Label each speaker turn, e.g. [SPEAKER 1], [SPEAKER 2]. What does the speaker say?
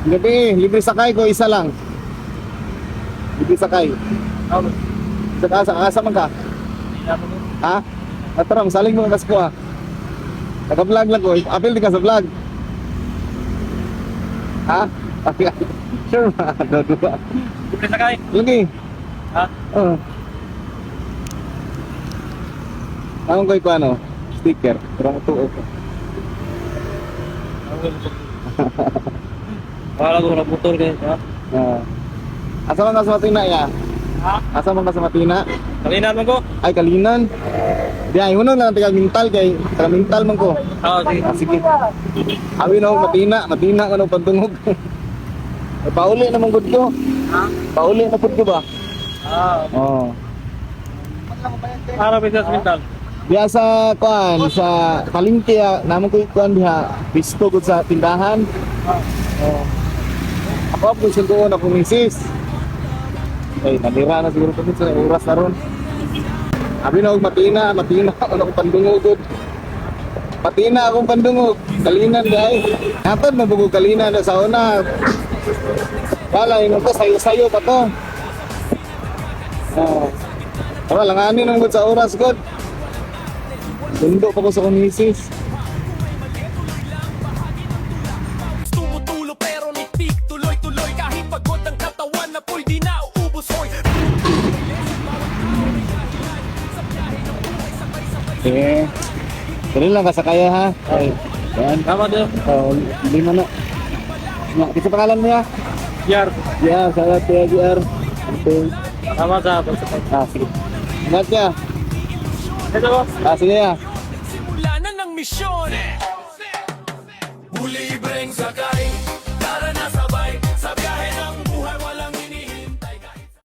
[SPEAKER 1] Gabi, libre sakay ko, isa lang. Libre sakay. Sa asa man ka? Ha? Atara, masaling mo kas ko ha. Naka-vlog lang ko. Apil di ka sa vlog. Ha? Sure ma. Dua.
[SPEAKER 2] Libre sakay.
[SPEAKER 1] Lagi.
[SPEAKER 2] Ha?
[SPEAKER 1] Oo. Tanong ko ano? Sticker. Pero tuo ko.
[SPEAKER 2] Wala ko na putol kayo.
[SPEAKER 1] Asa man ka sa Matina ya?
[SPEAKER 2] Ha?
[SPEAKER 1] Asa man ka sa Matina?
[SPEAKER 2] Kalinan mo ko?
[SPEAKER 1] Ay, Kalinan. Di ay, uno lang taga mental kay taga mental man ko.
[SPEAKER 2] Oo, sige.
[SPEAKER 1] Sige. Abi na ako Matina ko ng pagtungog. Ay, pauli naman gud ko.
[SPEAKER 2] Ha?
[SPEAKER 1] Pauli na pud ko ba? Oo.
[SPEAKER 2] Para sa mental.
[SPEAKER 1] Diya sa kuan sa palengke namon ko kuan diha bisto gud sa tindahan. Oo. Ako po siguro na kumisis. Ay, nalira na siguro kami sa oras na ron. Abi na og Matina ako pandungog. Matina akong pandungog. Kalinan dai. Natod na bugo Kalinan na sa una. Wala yung ko sayo pa to. Wala lang ani nang gud sa oras gud. Sundo pa ko sa kumisis.
[SPEAKER 3] Tumutulo pero nitik, tuloy-tuloy kahit pagod ang katawan na po'y di na uubos hoy.
[SPEAKER 1] Eh, dali lang kasakaya ha. Ay, yan.
[SPEAKER 2] Tama din.
[SPEAKER 1] Oh, lima na. Kasi pangalan mo ya?
[SPEAKER 2] Yar.
[SPEAKER 1] Ya, salat ya, JR. Okay.
[SPEAKER 2] Tama sa pagsapag.
[SPEAKER 1] Sige. Ingat ya.
[SPEAKER 2] Ito ko.
[SPEAKER 1] Sige ya.
[SPEAKER 3] Simula na ng misyon